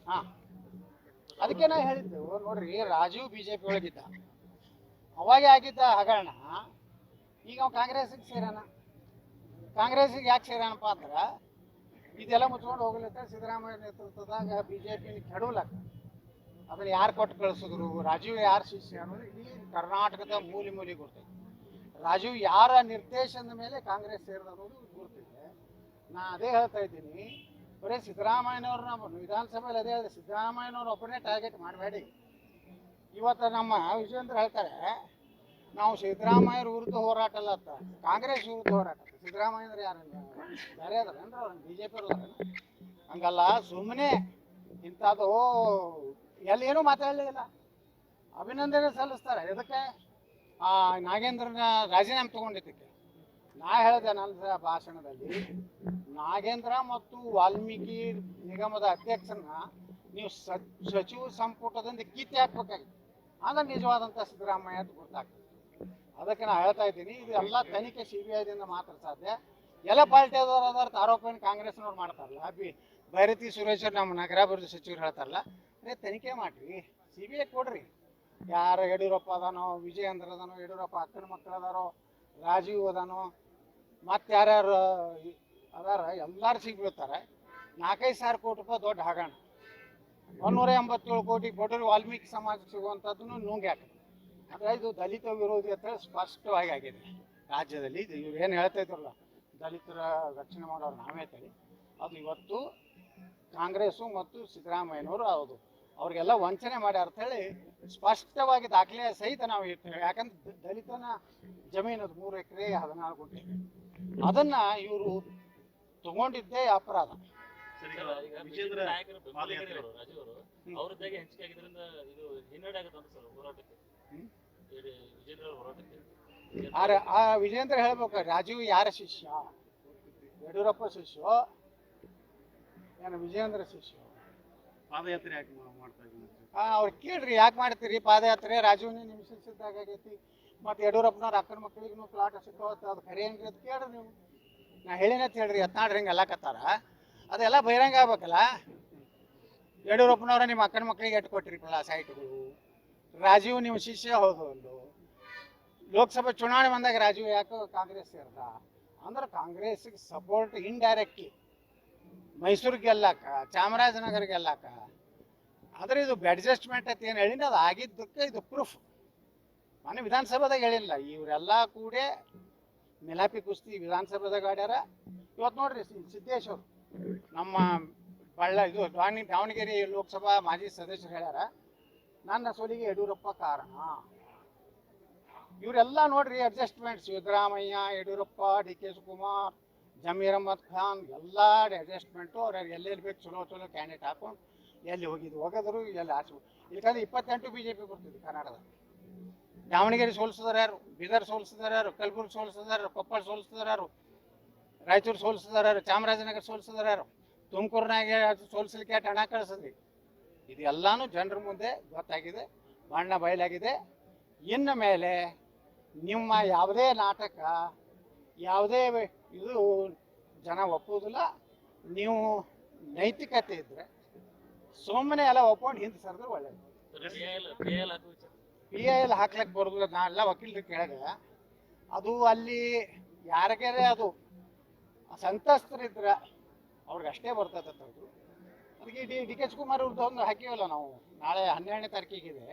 ಹಾಂ, ಅದಕ್ಕೆ ನಾ ಹೇಳಿದ್ದು ನೋಡ್ರಿ, ರಾಜೀವ್ ಬಿಜೆಪಿ ಒಳಗಿದ್ದ, ಅವಾಗೇ ಆಗಿದ್ದ ಹಗರಣ. ಈಗ ಅವ ಕಾಂಗ್ರೆಸ್ಗೆ ಸೇರಾನ. ಕಾಂಗ್ರೆಸ್ಗೆ ಯಾಕೆ ಸೇರಾನಪ್ಪ ಅಂದ್ರೆ ಇದೆಲ್ಲ ಮುಚ್ಕೊಂಡು ಹೋಗ್ಲಿಕ್ಕೆ ಸಿದ್ದರಾಮಯ್ಯ ನೇತೃತ್ವದಾಗ ಬಿಜೆಪಿ ಕೆಡವಲಕ್ಕ. ಅದನ್ನ ಯಾರು ಕೊಟ್ಟು ಕಳಿಸಿದ್ರು, ರಾಜೀವ್ ಯಾರು ಶಿಷ್ಯ ಅನ್ನೋದು ಇಡೀ ಕರ್ನಾಟಕದ ಮೂಲೆ ಮೂಲೆ ಗೊತ್ತೈತೆ. ರಾಜೀವ್ ಯಾರ ನಿರ್ದೇಶನದ ಮೇಲೆ ಕಾಂಗ್ರೆಸ್ ಸೇರಿದ ಅನ್ನೋದು ಗೊತ್ತಿದೆ. ನಾ ಅದೇ ಹೇಳ್ತಾ ಇದ್ದೀನಿ, ಬರೀ ಸಿದ್ದರಾಮಯ್ಯನವ್ರನ್ನ ವಿಧಾನಸಭೆಯಲ್ಲಿ ಅದೇ ಹೇಳಿದೆ, ಸಿದ್ದರಾಮಯ್ಯನವ್ರ ಒಬ್ಬರನ್ನೇ ಟಾರ್ಗೆಟ್ ಮಾಡಬೇಡಿ. ಇವತ್ತು ನಮ್ಮ ವಿಜೇಂದ್ರ ಹೇಳ್ತಾರೆ, ನಾವು ಸಿದ್ದರಾಮಯ್ಯರ ವಿರುದ್ಧ ಹೋರಾಟ ಅಲ್ಲ ಅಂತ, ಕಾಂಗ್ರೆಸ್ ವಿರುದ್ಧ ಹೋರಾಟ. ಸಿದ್ದರಾಮಯ್ಯ ಅಂದ್ರೆ ಯಾರು? ಬೇರೆ ಅದಾರೇನ್ರ ಅವ್ರ ಬಿಜೆಪಿ ಅವ್ರ? ಹಂಗಲ್ಲ, ಸುಮ್ಮನೆ ಇಂಥದ್ದು ಎಲ್ಲಿ ಏನೂ ಮಾತಾಡಲಿಲ್ಲ, ಅಭಿನಂದನೆ ಸಲ್ಲಿಸ್ತಾರೆ. ಇದಕ್ಕೆ ನಾಗೇಂದ್ರನ ರಾಜೀನಾಮೆ ತಗೊಂಡಿದ್ದಕ್ಕೆ ನಾ ಹೇಳಿದೆ ನನ್ನ ಭಾಷಣದಲ್ಲಿ, ನಾಗೇಂದ್ರ ಮತ್ತು ವಾಲ್ಮೀಕಿ ನಿಗಮದ ಅಧ್ಯಕ್ಷರನ್ನ ನೀವು ಸಚಿವ ಸಂಪುಟದಿಂದ ಕಿತ್ತಿ ಹಾಕ್ಬೇಕಾಗಿತ್ತು. ಆಗ ನಿಜವಾದಂಥ ಸಿದ್ದರಾಮಯ್ಯ ಅಂತ ಗೊತ್ತಾಗ್ತದೆ. ಅದಕ್ಕೆ ನಾನು ಹೇಳ್ತಾ ಇದ್ದೀನಿ, ಇದು ಎಲ್ಲ ತನಿಖೆ CBIದಿಂದ ಮಾತ್ರ ಸಾಧ್ಯ. ಎಲ್ಲ ಪಾರ್ಟಿಯದವ್ರು ಅದರ ಆರೋಪವನ್ನು ಕಾಂಗ್ರೆಸ್ನವ್ರು ಮಾಡ್ತಾರಲ್ಲ, ಭೈರತಿ ಸುರೇಶ್ ನಮ್ಮ ನಗರಾಭಿವೃದ್ಧಿ ಸಚಿವರು ಹೇಳ್ತಾರಲ್ಲ, ಅದೇ ತನಿಖೆ ಮಾಡಿರಿ, CBI ಕೊಡ್ರಿ. ಯಾರು ಯಡಿಯೂರಪ್ಪ ಅದಾನೋ, ವಿಜಯೇಂದ್ರ ಅದಾನೋ, ಯಡಿಯೂರಪ್ಪ ಅಕ್ಕನ ಮಕ್ಕಳು ಅದಾರೋ, ರಾಜೀವ್ ಅದಾನೋ, ಮತ್ತು ಯಾರ್ಯಾರು ಅದಾರ ಎಲ್ಲರೂ ಸಿಗ್ಬಿಡ್ತಾರೆ. 4,5,000 ಕೋಟಿ ರೂಪಾಯಿ ದೊಡ್ಡ ಹಗರಣ, 187 ಕೋಟಿ ಬಡವರು ವಾಲ್ಮೀಕಿ ಸಮಾಜಕ್ಕೆ ಸಿಗುವಂಥದ್ದನ್ನು ನುಂಗ್ಯಾಕ. ಅಂದರೆ ಇದು ದಲಿತ ವಿರೋಧಿ ಅಂತ ಹೇಳಿ ಸ್ಪಷ್ಟವಾಗಿ ಆಗಿದೆ ರಾಜ್ಯದಲ್ಲಿ. ಇವ್ರು ಏನು ಹೇಳ್ತಾ ಇದ್ರಲ್ಲ, ದಲಿತರ ರಕ್ಷಣೆ ಮಾಡೋರು ನಾವೇ ತಳಿ, ಅದು ಇವತ್ತು ಕಾಂಗ್ರೆಸ್ಸು ಮತ್ತು ಸಿದ್ದರಾಮಯ್ಯನವರು ಹೌದು ಅವ್ರಿಗೆಲ್ಲ ವಂಚನೆ ಮಾಡ್ಯಾರ ಅಂತೇಳಿ ಸ್ಪಷ್ಟವಾಗಿ ದಾಖಲೆ ಸಹಿತ ನಾವು ಇರ್ತೇವೆ. ಯಾಕಂದ್ರೆ ದಲಿತನ ಜಮೀನದು 3 ಎಕರೆ 14 ಗುಂಟೆ, ಅದನ್ನ ಇವರು ತಗೊಂಡಿದ್ದೇ ಅಪರಾಧ. ಆ ವಿಜೇಂದ್ರ ಹೇಳ್ಬೇಕು, ರಾಜೀವ್ ಯಾರ ಶಿಷ್ಯ? ಯಡಿಯೂರಪ್ಪ ಶಿಷ್ಯ ಏನು ವಿಜೇಂದ್ರ ಶಿಷ್ಯ? ಪಾದಯಾತ್ರೆ ಯಾಕೆ ಮಾಡ್ತಾ ಇದ್ದೀನಿ? ಅವ್ರು ಕೇಳ್ರಿ, ಯಾಕೆ ಮಾಡ್ತೀರಿ ಪಾದಯಾತ್ರೆ? ರಾಜೀವ್ನೇ ನಿಮ್ಮ ಶಿಷ್ಯದಾಗ ಆಗೈತಿ, ಮತ್ತು ಯಡಿಯೂರಪ್ಪನವ್ರ ಅಕ್ಕನ ಮಕ್ಕಳಿಗೂ ಪ್ಲಾಟ್ ಸಿಕ್ಕವತ್ತು, ಅದು ಖರೆ ಹೆಂಗ್ರಿ ಅಂತ ಕೇಳ್ರಿ ನೀವು. ನಾ ಹೇಳಿನಂತ ಹೇಳ್ರಿ, ಯತ್ನಾಡ್ರಿ ಹಿಂಗೆ ಎಲ್ಲಕತ್ತಾರ, ಅದೆಲ್ಲ ಬಹಿರಂಗ ಆಗ್ಬೇಕಲ್ಲ. ಯಡಿಯೂರಪ್ಪನವ್ರ ನಿಮ್ಮ ಅಕ್ಕನ ಮಕ್ಕಳಿಗೆ ಎಟ್ಟು ಕೊಟ್ಟಿರಿಪಲ್ಲ ಸೈಟ್ಗಳು, ರಾಜೀವ್ ನಿಮ್ಮ ಶಿಷ್ಯ ಹೌದು ಅಲ್ಲೋ. ಲೋಕಸಭೆ ಚುನಾವಣೆ ಬಂದಾಗ ರಾಜೀವ್ ಯಾಕೆ ಕಾಂಗ್ರೆಸ್ ಸೇರ್ದ ಅಂದ್ರೆ ಕಾಂಗ್ರೆಸ್ಗೆ ಸಪೋರ್ಟ್ ಇಂಡೈರೆಕ್ಟ್ಲಿ ಮೈಸೂರು ಗೆಲ್ಲಾಕ, ಚಾಮರಾಜನಗರ ಗೆಲ್ಲಾಕ. ಆದರೆ ಇದು ಅಡ್ಜಸ್ಟ್ಮೆಂಟ್ ಅಂತ ಏನು ಹೇಳಿನ ಅದು ಆಗಿದ್ದಕ್ಕೆ ಇದು ಪ್ರೂಫ್. ಮನೆ ವಿಧಾನಸಭೆದಾಗ ಹೇಳಿಲ್ಲ, ಇವರೆಲ್ಲ ಕೂಡ ಮಿಲಾಪಿ ಕುಸ್ತಿ ವಿಧಾನಸಭೆದಾಗ ಆಡ್ಯಾರ. ಇವತ್ತು ನೋಡ್ರಿ, ಸಿದ್ದೇಶ್ವರು ನಮ್ಮ ಇದು ದಾವಣಗೆರೆ ಲೋಕಸಭಾ ಮಾಜಿ ಸದಸ್ಯರು ಹೇಳ್ಯಾರ, ನನ್ನ ಸೋಲಿಗೆ ಯಡಿಯೂರಪ್ಪ ಕಾರಣ. ಇವರೆಲ್ಲ ನೋಡ್ರಿ ಅಡ್ಜಸ್ಟ್ಮೆಂಟ್, ಸಿದ್ದರಾಮಯ್ಯ, ಯಡಿಯೂರಪ್ಪ, DK ಶಿವಕುಮಾರ್, ಜಮೀರ್ ಅಹಮದ್ ಖಾನ್, ಎಲ್ಲ ಅಡ್ಜಸ್ಟ್ಮೆಂಟು. ಅವ್ರಿಗೆ ಎಲ್ಲೆಲ್ಲಿ ಬೇಕು ಚಲೋ ಚಲೋ ಕ್ಯಾಂಡಿಡೇಟ್ ಹಾಕೊಂಡು ಎಲ್ಲಿ ಹೋಗಿದ್ರು ಎಲ್ಲಿ ಆಚೆ. ಇಲ್ಕಂದ್ರೆ 28 BJP ಬರ್ತಿದ್ವಿ ಕರ್ನಾಟಕದ. ದಾವಣಗೆರೆ ಸೋಲಿಸಿದಾರೆ ಯಾರು? ಬೀದರ್ ಸೋಲಿಸಿದಾರೆ ಯಾರು? ಕಲಬುರ್ಗಿ ಸೋಲಿಸಿದಾರೆ ಯಾರು? ಕೊಪ್ಪಳ ಸೋಲಿಸಿದಾರೆ ಯಾರು? ರಾಯಚೂರು ಸೋಲಿಸಿದಾರೆ ಯಾರು? ಚಾಮರಾಜನಗರ ಸೋಲಿಸಿದಾರೆ ಯಾರು? ತುಮಕೂರಿನಾಗೆ ಸೋಲಿಸಲಿಕ್ಕೆ ಹಣ ಕಳಿಸಿದ್ರಿ. ಇದೆಲ್ಲಾನು ಜನರ ಮುಂದೆ ಗೊತ್ತಾಗಿದೆ, ಬಣ್ಣ ಬಯಲಾಗಿದೆ. ಇನ್ನು ಮೇಲೆ ನಿಮ್ಮ ಯಾವುದೇ ನಾಟಕ, ಯಾವುದೇ ಇದು ಜನ ಒಪ್ಪುವುದಿಲ್ಲ. ನೀವು ನೈತಿಕತೆ ಇದ್ದರೆ ಸುಮ್ಮನೆ ಎಲ್ಲ ಒಪ್ಕೊಂಡು ಹಿಂದೆ ಸರಿದ್ರೆ ಒಳ್ಳೇದು. PIL ಹಾಕ್ಲಿಕ್ಕೆ ಬರೋದಿಲ್ಲ. ನಾ ಎಲ್ಲ ವಕೀಲರು ಕೇಳಿದೆ, ಅದು ಅಲ್ಲಿ ಯಾರಿಗಾರೆ ಅದು ಸಂತ್ರಸ್ತರಿದ್ರೆ ಅವ್ರಿಗೆ ಅಷ್ಟೇ ಬರ್ತದೆ. ಅದಕ್ಕೆ DK ಶಿವಕುಮಾರ್ ಅವ್ರದ್ದು ಒಂದು ಹಾಕಿವಲ್ಲ ನಾವು, ನಾಳೆ 12ನೇ ತಾರೀಕಿಗಿದೆ.